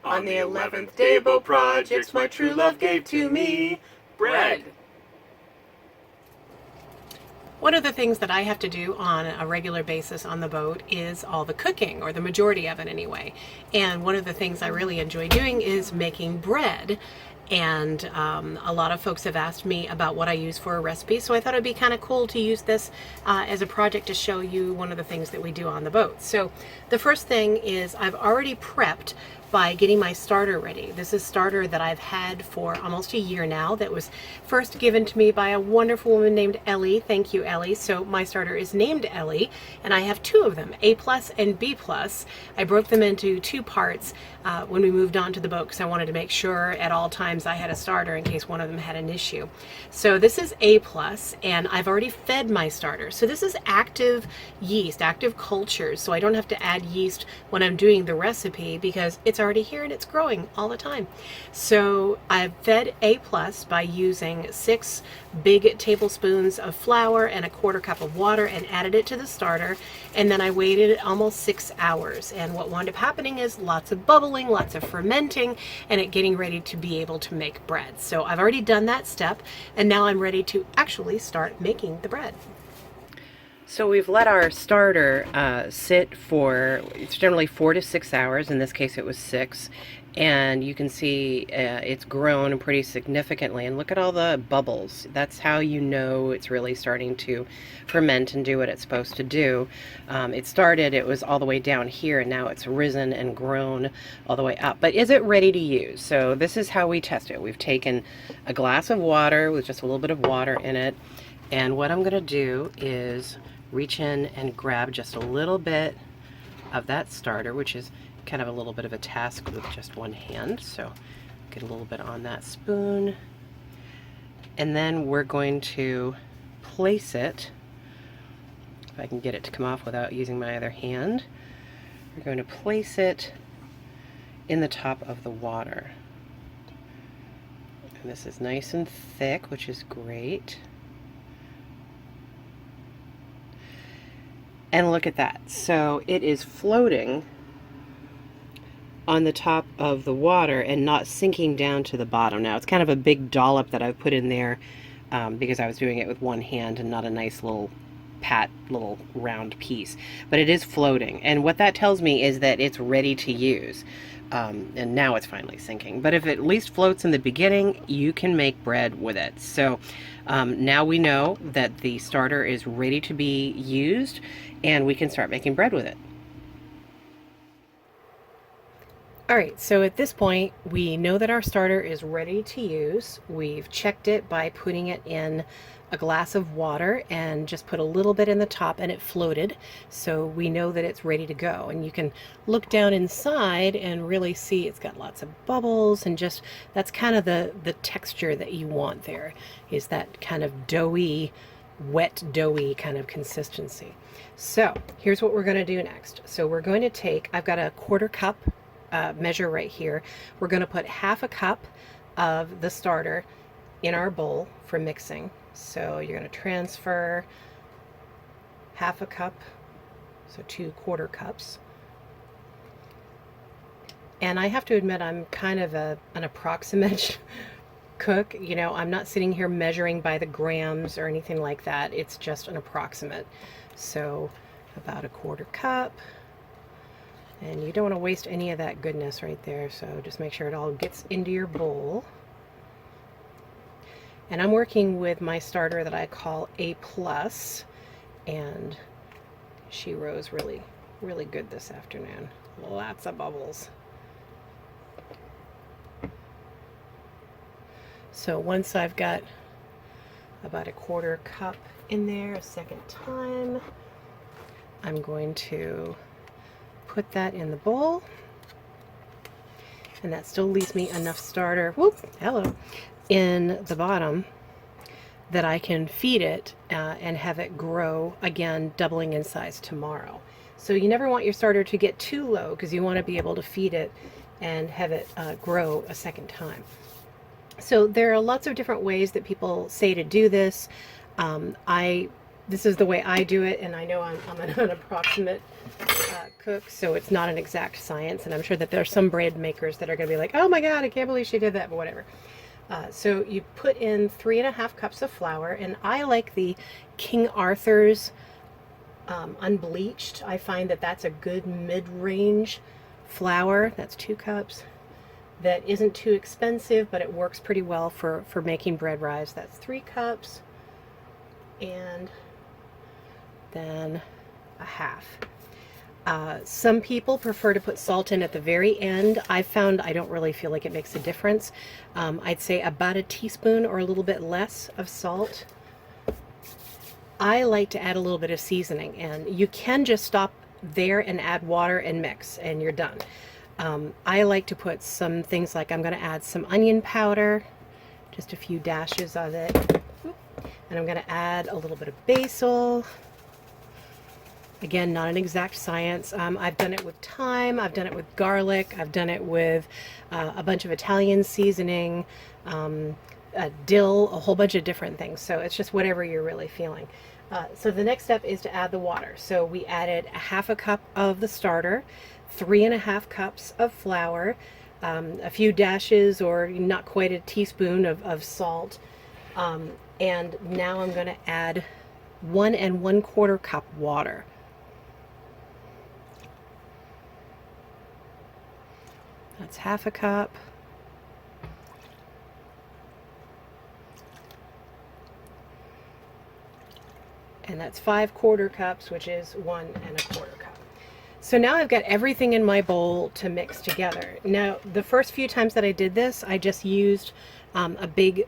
On the 11th day, Beau projects my true love gave to me bread. One of the things that I have to do on a regular basis on the boat is all the cooking, or the majority of it anyway. And one of the things I really enjoy doing is making bread. And a lot of folks have asked me about what I use for a recipe, so I thought it'd be kind of cool to use this as a project to show you one of the things that we do on the boat. So the first thing is I've already prepped by getting my starter ready. This is starter that I've had for almost a year now, that was first given to me by a wonderful woman named Ellie. Thank you, Ellie. So my starter is named Ellie, and I have two of them, A+ and B+. I broke them into two parts when we moved on to the boat because I wanted to make sure at all times I had a starter in case one of them had an issue. So this is A+, and I've already fed my starter. So this is active yeast, active cultures, so I don't have to add yeast when I'm doing the recipe because it's already here and it's growing all the time. So I've fed A+ by using 6 big tablespoons of flour and a 1/4 cup of water and added it to the starter, and then I waited almost 6 hours, and what wound up happening is lots of bubbling, lots of fermenting, and it getting ready to be able to make bread. So I've already done that step, and now I'm ready to actually start making the bread. So we've let our starter sit for, it's generally 4 to 6 hours. In this case it was 6. And you can see it's grown pretty significantly. And look at all the bubbles. That's how you know it's really starting to ferment and do what it's supposed to do. It was all the way down here, and now it's risen and grown all the way up. But is it ready to use? So this is how we test it. We've taken a glass of water with just a little bit of water in it. And what I'm going to do is reach in and grab just a little bit of that starter, which is kind of a little bit of a task with just one hand. So get a little bit on that spoon, and then we're going to place it, if I can get it to come off without using my other hand, we're going to place it in the top of the water. And this is nice and thick, which is great. And look at that. So it is floating on the top of the water and not sinking down to the bottom. Now it's kind of a big dollop that I've put in there because I was doing it with one hand and not a nice little little round piece. But it is floating, and what that tells me is that it's ready to use. And now it's finally sinking. But if it at least floats in the beginning, you can make bread with it. So now we know that the starter is ready to be used, and we can start making bread with it. All right, so at this point, we know that our starter is ready to use. We've checked it by putting it in a glass of water and just put a little bit in the top, and it floated. So we know that it's ready to go. And you can look down inside and really see it's got lots of bubbles, and just that's kind of the texture that you want there, is that kind of doughy, wet, doughy kind of consistency. So here's what we're going to do next. So we're going to take, I've got a 1/4 cup measure right here. We're going to put 1/2 cup of the starter in our bowl for mixing. So you're going to transfer 1/2 cup, so 2 1/4 cups. And I have to admit, I'm kind of an approximate cook. You know, I'm not sitting here measuring by the grams or anything like that. It's just an approximate. So about a 1/4 cup. And you don't want to waste any of that goodness right there, so just make sure it all gets into your bowl. And I'm working with my starter that I call A+, and she rose really, really good this afternoon. Lots of bubbles. So once I've got about a 1/4 cup in there a second time, I'm going to put that in the bowl, and that still leaves me enough starter, in the bottom that I can feed it and have it grow again, doubling in size tomorrow. So you never want your starter to get too low because you want to be able to feed it and have it grow a second time. So there are lots of different ways that people say to do this. I this is the way I do it, and I know I'm an approximate cook, so it's not an exact science, and I'm sure that there are some bread makers that are going to be like, oh my god, I can't believe she did that, but whatever. So you put in 3.5 cups of flour, and I like the King Arthur's unbleached. I find that that's a good mid-range flour. That's 2 cups. That isn't too expensive, but it works pretty well for making bread rise. That's 3 cups, and then a half. Some people prefer to put salt in at the very end. I've found I don't really feel like it makes a difference. I'd say about a teaspoon or a little bit less of salt. I like to add a little bit of seasoning, and you can just stop there and add water and mix, and you're done. I like to put some things like I'm going to add some onion powder, just a few dashes of it, and I'm going to add a little bit of basil. Again, not an exact science. I've done it with thyme, I've done it with garlic, I've done it with a bunch of Italian seasoning, dill, a whole bunch of different things. So it's just whatever you're really feeling. So the next step is to add the water. So we added a 1/2 cup of the starter, 3.5 cups of flour, a few dashes or not quite a teaspoon of salt. And now I'm going to add 1 1/4 cup water. That's 1/2 cup. And that's 5/4 cups, which is 1 1/4 cup. So now I've got everything in my bowl to mix together. Now, the first few times that I did this, I just used a big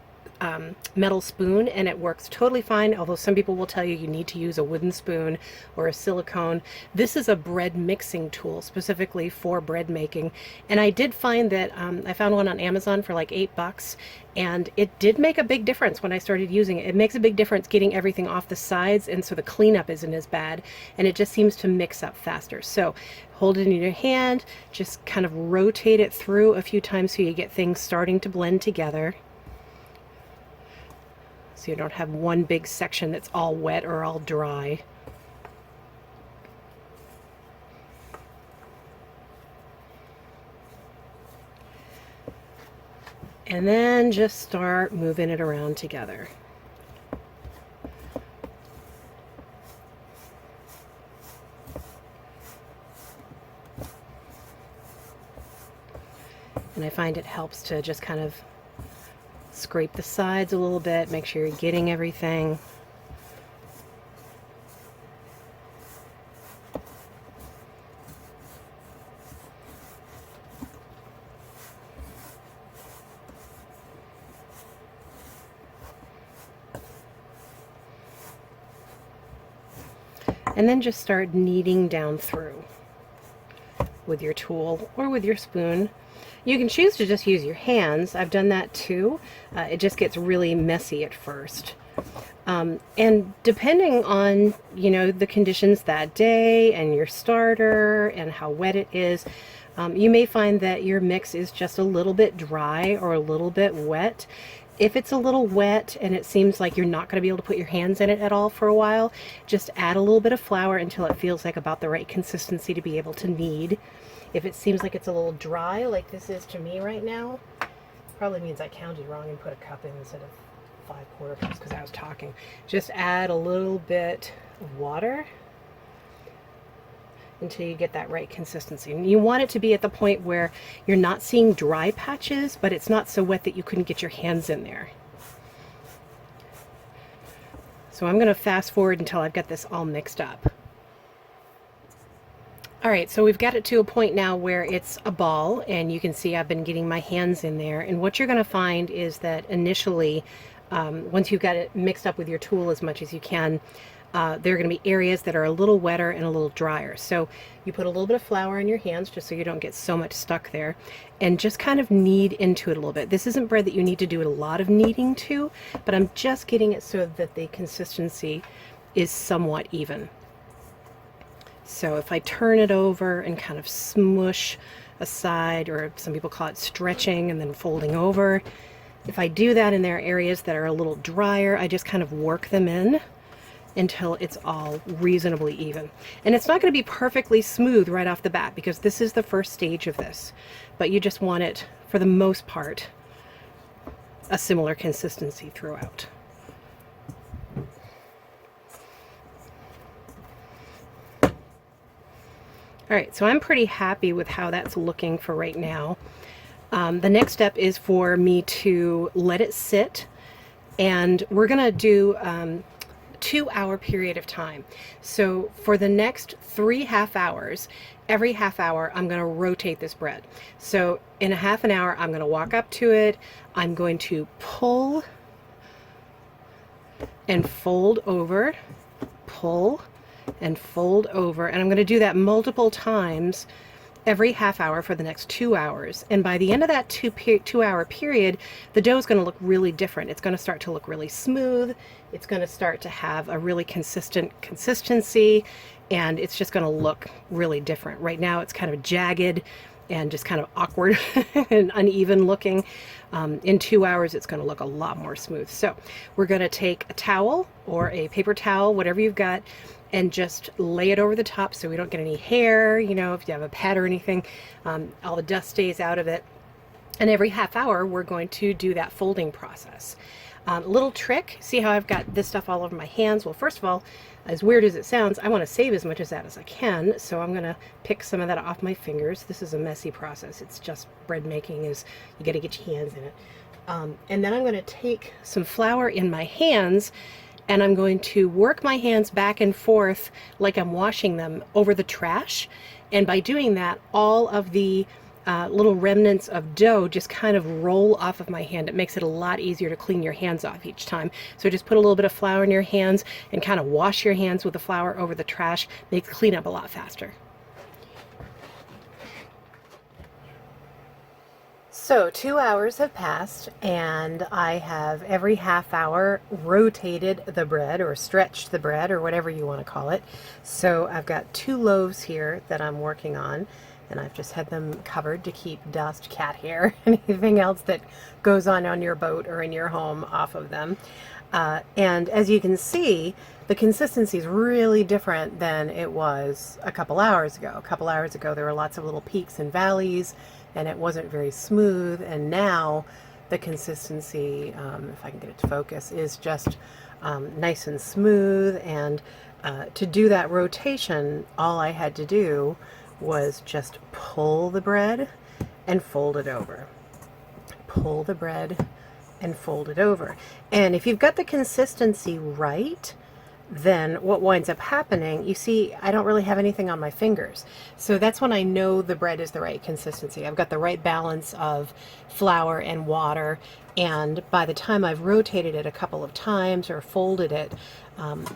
metal spoon, and it works totally fine, although some people will tell you you need to use a wooden spoon or a silicone. This is a bread mixing tool specifically for bread making, and I did find that I found one on Amazon for like $8, and it did make a big difference when I started using it. It makes a big difference getting everything off the sides, and so the cleanup isn't as bad, and it just seems to mix up faster. So hold it in your hand, just kind of rotate it through a few times so you get things starting to blend together. So you don't have one big section that's all wet or all dry. And then just start moving it around together. And I find it helps to just kind of scrape the sides a little bit, make sure you're getting everything. And then just start kneading down through with your tool or with your spoon. You can choose to just use your hands. I've done that too. It just gets really messy at first. And depending on, the conditions that day and your starter and how wet it is, you may find that your mix is just a little bit dry or a little bit wet. If it's a little wet and it seems like you're not going to be able to put your hands in it at all for a while, just add a little bit of flour until it feels like about the right consistency to be able to knead. If it seems like it's a little dry, like this is to me right now, probably means I counted wrong and put a cup in instead of 5/4 cups because I was talking. Just add a little bit of water until you get that right consistency. And you want it to be at the point where you're not seeing dry patches, but it's not so wet that you couldn't get your hands in there. So I'm going to fast forward until I've got this all mixed up. All right, so we've got it to a point now where it's a ball, and you can see I've been getting my hands in there. And what you're going to find is that initially, once you've got it mixed up with your tool as much as you can, there are going to be areas that are a little wetter and a little drier. So you put a little bit of flour in your hands just so you don't get so much stuck there, and just kind of knead into it a little bit. This isn't bread that you need to do a lot of kneading to, but I'm just getting it so that the consistency is somewhat even. So if I turn it over and kind of smush aside, or some people call it stretching and then folding over, if I do that and there are areas that are a little drier, I just kind of work them in until it's all reasonably even. And it's not going to be perfectly smooth right off the bat because this is the first stage of this, but you just want it, for the most part, a similar consistency throughout. All right, so I'm pretty happy with how that's looking for right now. The next step is for me to let it sit, and we're gonna do 2-hour period of time. So for the next 3 half hours, every half hour, I'm gonna rotate this bread. So in a half an hour, I'm gonna walk up to it, I'm going to pull and fold over, pull and fold over, and I'm going to do that multiple times every half hour for the next 2 hours. And by the end of that 2-hour period, the dough is going to look really different. It's going to start to look really smooth. It's going to start to have a really consistent consistency, and it's just going to look really different. Right now it's kind of jagged and just kind of awkward and uneven looking. In 2 hours, it's going to look a lot more smooth. So we're going to take a towel or a paper towel, whatever you've got, and just lay it over the top so we don't get any hair, you know, if you have a pet or anything, all the dust stays out of it. And every half hour, we're going to do that folding process. Little trick, see how I've got this stuff all over my hands? Well, first of all, as weird as it sounds, I want to save as much of that as I can, so I'm going to pick some of that off my fingers. This is a messy process. It's just bread making, is you got to get your hands in it. And then I'm going to take some flour in my hands, and I'm going to work my hands back and forth like I'm washing them over the trash. And by doing that, all of the little remnants of dough just kind of roll off of my hand. It makes it a lot easier to clean your hands off each time. So just put a little bit of flour in your hands and kind of wash your hands with the flour over the trash. Makes cleanup a lot faster. So 2 hours have passed, and I have every half hour rotated the bread or stretched the bread or whatever you want to call it. So I've got 2 loaves here that I'm working on, and I've just had them covered to keep dust, cat hair, anything else that goes on your boat or in your home off of them. And as you can see, the consistency is really different than it was a couple hours ago. A couple hours ago, there were lots of little peaks and valleys, and it wasn't very smooth. And now the consistency, if I can get it to focus, is just nice and smooth. And to do that rotation, all I had to do was just pull the bread and fold it over. Pull the bread and fold it over. And if you've got the consistency right, then what winds up happening, you see, I don't really have anything on my fingers. So that's when I know the bread is the right consistency. I've got the right balance of flour and water, and by the time I've rotated it a couple of times or folded it,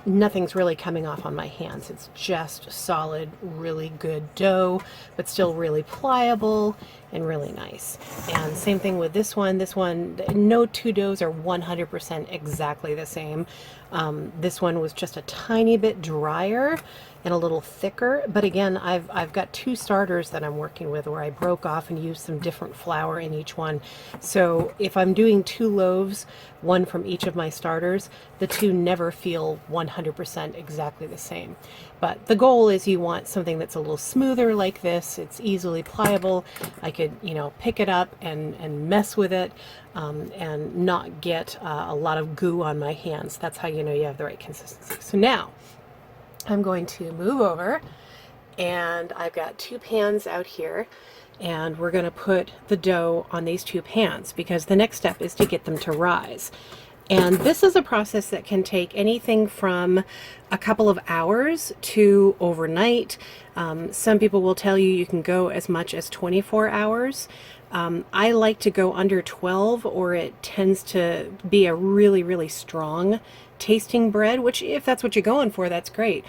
nothing's really coming off on my hands. It's just solid, really good dough, but still really pliable and really nice. And same thing with this one. This one, no 2 doughs are 100% exactly the same. This one was just a tiny bit drier and a little thicker, but again, I've got 2 starters that I'm working with where I broke off and used some different flour in each one. So if I'm doing 2 loaves, one from each of my starters, the 2 never feel 100% exactly the same. But the goal is you want something that's a little smoother like this. It's easily pliable. I could, you know, pick it up and mess with it and not get a lot of goo on my hands. That's how you know you have the right consistency. So now I'm going to move over, and I've got 2 pans out here, and we're going to put the dough on these 2 pans because the next step is to get them to rise. And this is a process that can take anything from a couple of hours to overnight. Some people will tell you you can go as much as 24 hours. I like to go under 12, or it tends to be a really, really strong tasting bread, which if that's what you're going for, that's great.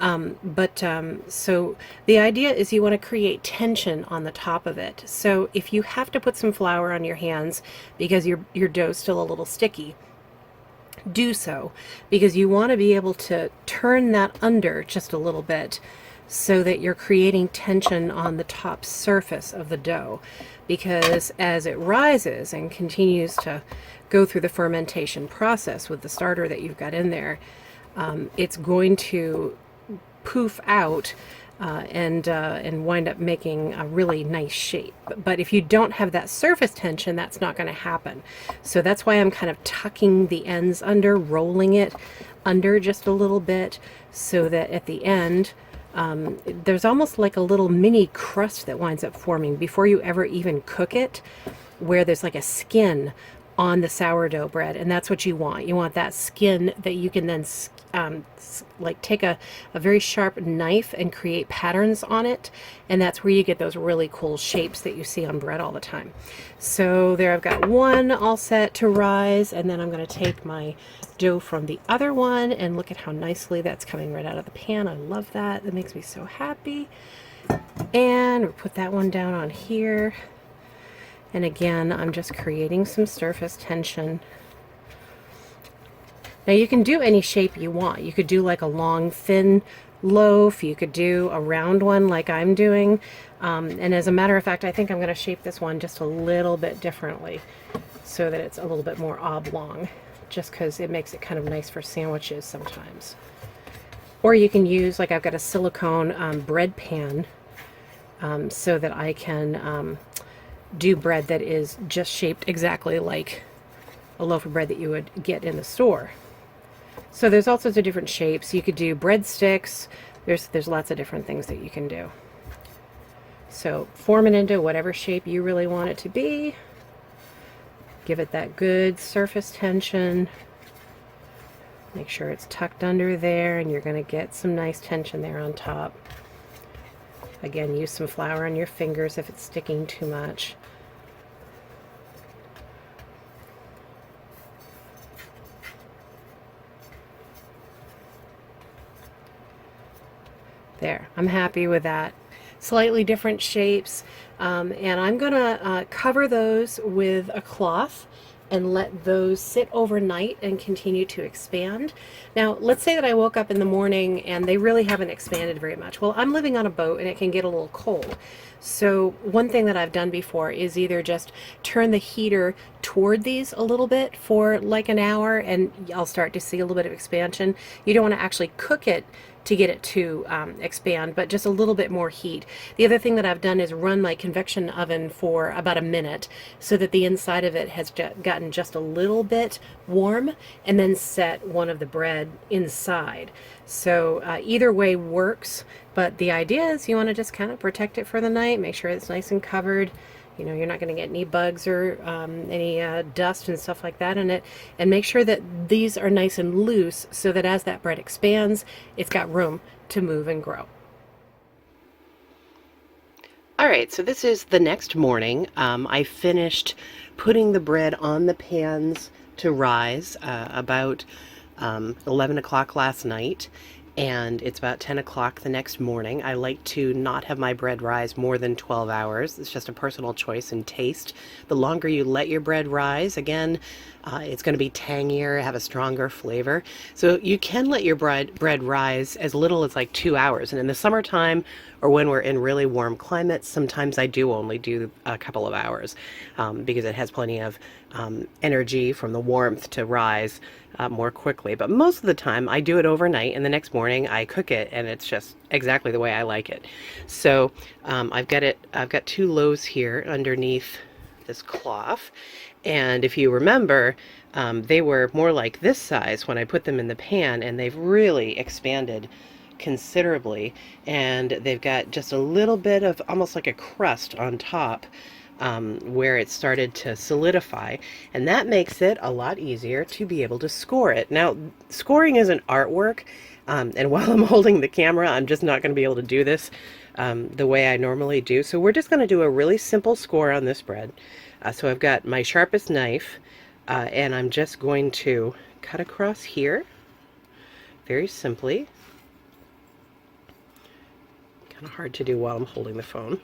So the idea is you want to create tension on the top of it. So if you have to put some flour on your hands because your dough's still a little sticky, do so, because you want to be able to turn that under just a little bit so that you're creating tension on the top surface of the dough, because as it rises and continues to go through the fermentation process with the starter that you've got in there, it's going to poof out and wind up making a really nice shape. But if you don't have that surface tension, that's not going to happen. So that's why I'm kind of tucking the ends under, rolling it under just a little bit, so that at the end there's almost like a little mini crust that winds up forming before you ever even cook it, where there's like a skin on the sourdough bread, and that's what you want. You want that skin that you can then like take a very sharp knife and create patterns on it, and that's where you get those really cool shapes that you see on bread all the time. So there, I've got one all set to rise, and then I'm going to take my dough from the other one, and look at how nicely that's coming right out of the pan. I love that. That makes me so happy. And we'll put that one down on here. And again, I'm just creating some surface tension. Now you can do any shape you want. You could do like a long, thin loaf. You could do a round one like I'm doing. And as a matter of fact, I think I'm going to shape this one just a little bit differently so that it's a little bit more oblong, just because it makes it kind of nice for sandwiches sometimes. Or you can use, like I've got a silicone bread pan so that I can do bread that is just shaped exactly like a loaf of bread that you would get in the store. So there's all sorts of different shapes. You could do breadsticks. There's lots of different things that you can do. So form it into whatever shape you really want it to be. Give it that good surface tension. Make sure it's tucked under there, and you're going to get some nice tension there on top. Again, use some flour on your fingers if it's sticking too much. There, I'm happy with that. Slightly different shapes, and I'm gonna cover those with a cloth and let those sit overnight and continue to expand. Now, let's say that I woke up in the morning and they really haven't expanded very much. Well, I'm living on a boat and it can get a little cold. So one thing that I've done before is either just turn the heater toward these a little bit for like an hour, and I'll start to see a little bit of expansion. You don't want to actually cook it to get it to expand, but just a little bit more heat. The other thing that I've done is run my convection oven for about a minute so that the inside of it has gotten just a little bit warm, and then set one of the bread inside. So either way works, but the idea is you want to just kind of protect it for the night, make sure it's nice and covered. You know, you're not going to get any bugs or any dust and stuff like that in it. And make sure that these are nice and loose so that as that bread expands, it's got room to move and grow. All right, so this is the next morning. I finished putting the bread on the pans to rise about 11 o'clock last night. And it's about 10 o'clock the next morning. I like to not have my bread rise more than 12 hours. It's just a personal choice and taste. The longer you let your bread rise, again, it's going to be tangier, have a stronger flavor. So you can let your bread rise as little as like 2 hours. And in the summertime, or when we're in really warm climates, sometimes I do only do a couple of hours because it has plenty of energy from the warmth to rise more quickly. But most of the time I do it overnight, and the next morning I cook it, and it's just exactly the way I like it. So I've got 2 loaves here underneath this cloth, and if you remember, they were more like this size when I put them in the pan, and they've really expanded considerably, and they've got just a little bit of almost like a crust on top where it started to solidify, and that makes it a lot easier to be able to score it. Now, scoring is an artwork, and while I'm holding the camera, I'm just not going to be able to do this the way I normally do. So we're just going to do a really simple score on this bread. So I've got my sharpest knife, and I'm just going to cut across here very simply. Kind of hard to do while I'm holding the phone.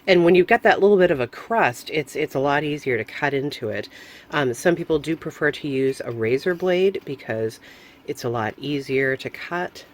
And when you've got that little bit of a crust, it's a lot easier to cut into it. Some people do prefer to use a razor blade because it's a lot easier to cut.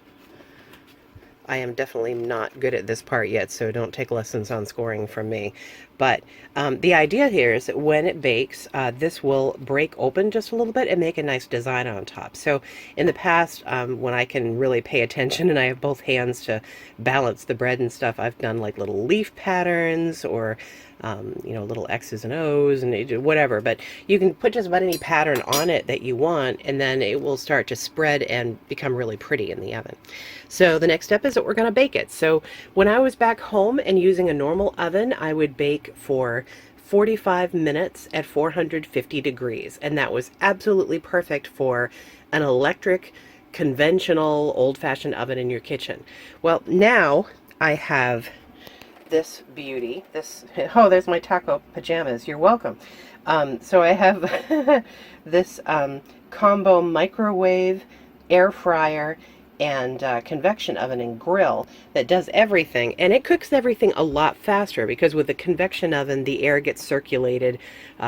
I am definitely not good at this part yet, so don't take lessons on scoring from me. But the idea here is that when it bakes, this will break open just a little bit and make a nice design on top. So in the past, when I can really pay attention and I have both hands to balance the bread and stuff, I've done like little leaf patterns or little X's and O's and whatever. But you can put just about any pattern on it that you want, and then it will start to spread and become really pretty in the oven. So the next step is that we're going to bake it. So when I was back home and using a normal oven, I would bake for 45 minutes at 450 degrees. And that was absolutely perfect for an electric, conventional, old-fashioned oven in your kitchen. Well, now I have this beauty. Oh, there's my taco pajamas. You're welcome. So I have this combo microwave, air fryer, and convection oven and grill that does everything, and it cooks everything a lot faster because with the convection oven the air gets circulated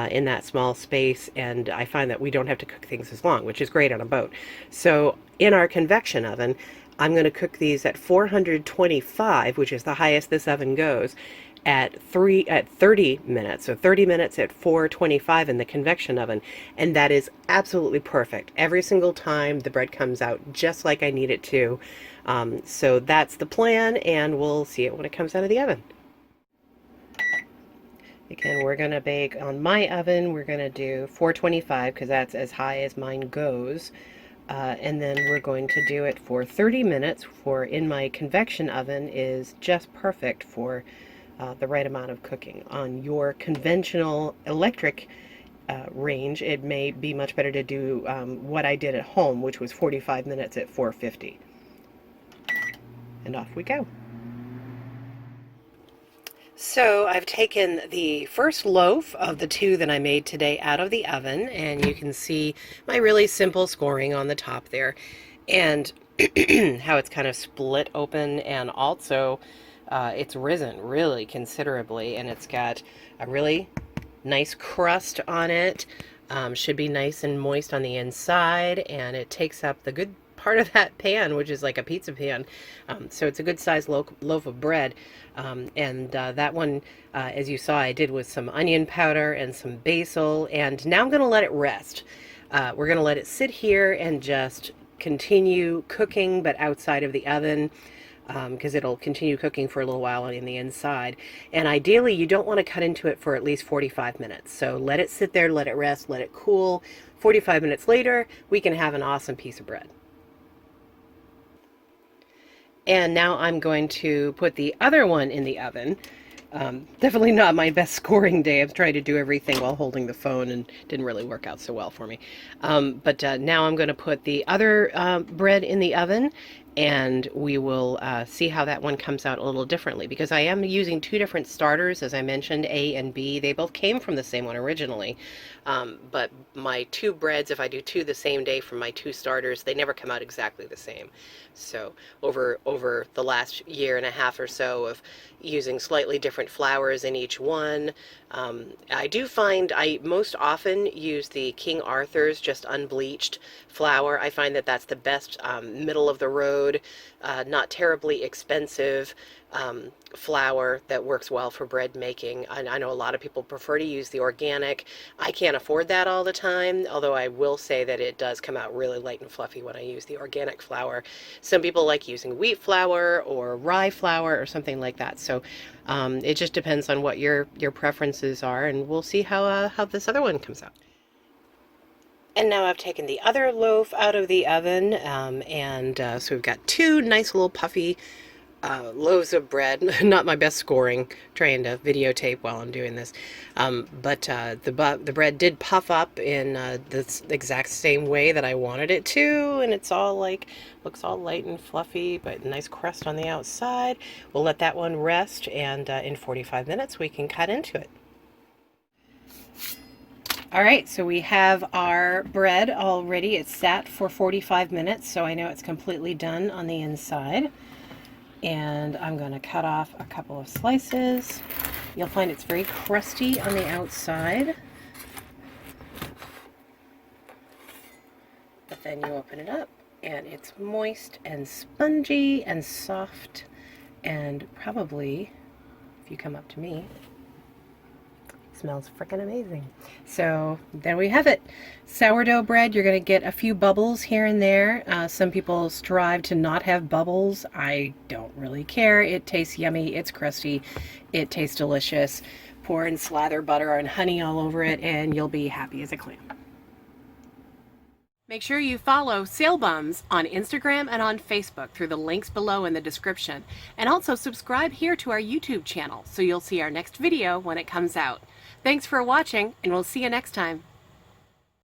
in that small space, and I find that we don't have to cook things as long, which is great on a boat. So in our convection oven, I'm going to cook these at 425, which is the highest this oven goes, at 30 minutes. So 30 minutes at 425 in the convection oven, and that is absolutely perfect. Every single time the bread comes out just like I need it to. So that's the plan, and we'll see it when it comes out of the oven. Again, we're going to bake on my oven. We're going to do 425 because that's as high as mine goes. And then we're going to do it for 30 minutes. For in my convection oven is just perfect for the right amount of cooking. On your conventional electric range, it may be much better to do what I did at home, which was 45 minutes at 450. And off we go. So I've taken the first loaf of the two that I made today out of the oven, and you can see my really simple scoring on the top there, and how it's kind of split open, and also it's risen really considerably, and it's got a really nice crust on it. Should be nice and moist on the inside, and it takes up the good part of that pan, which is like a pizza pan. So it's a good sized loaf of bread. That one, as you saw, I did with some onion powder and some basil, and now I'm going to let it rest. We're going to let it sit here and just continue cooking, but outside of the oven, because it'll continue cooking for a little while on the inside. And ideally, you don't want to cut into it for at least 45 minutes. So let it sit there, let it rest, let it cool. 45 minutes later, we can have an awesome piece of bread. And now I'm going to put the other one in the oven. Definitely not my best scoring day. I've tried to do everything while holding the phone and didn't really work out so well for me. But now I'm going to put the other bread in the oven, and we will see how that one comes out a little differently, because I am using two different starters, as I mentioned, A and B. They both came from the same one originally, but my two breads, if I do two the same day from my two starters, they never come out exactly the same. So over the last year and a half or so of using slightly different flours in each one, I do find I most often use the King Arthur's just unbleached flour. I find that that's the best middle of the road, not terribly expensive flour that works well for bread making. I know a lot of people prefer to use the organic. I can't afford that all the time, although I will say that it does come out really light and fluffy when I use the organic flour. Some people like using wheat flour or rye flour or something like that. So it just depends on what your preferences are, and we'll see how this other one comes out. And now I've taken the other loaf out of the oven, so we've got two nice little puffy loaves of bread. Not my best scoring, trying to videotape while I'm doing this, but the bread did puff up in the exact same way that I wanted it to, and it's all looks all light and fluffy, but nice crust on the outside. We'll let that one rest, and in 45 minutes we can cut into it. All right, so we have our bread all ready. It's sat for 45 minutes, so I know it's completely done on the inside. And I'm going to cut off a couple of slices. You'll find it's very crusty on the outside. But then you open it up, and it's moist and spongy and soft, and probably, if you come up to me, Smells freaking amazing. So there we have it. Sourdough bread, you're going to get a few bubbles here and there. Some people strive to not have bubbles. I don't really care. It tastes yummy. It's crusty. It tastes delicious. Pour and slather butter and honey all over it, and you'll be happy as a clam. Make sure you follow Sail Bums on Instagram and on Facebook through the links below in the description. And also subscribe here to our YouTube channel so you'll see our next video when it comes out. Thanks for watching, and we'll see you next time.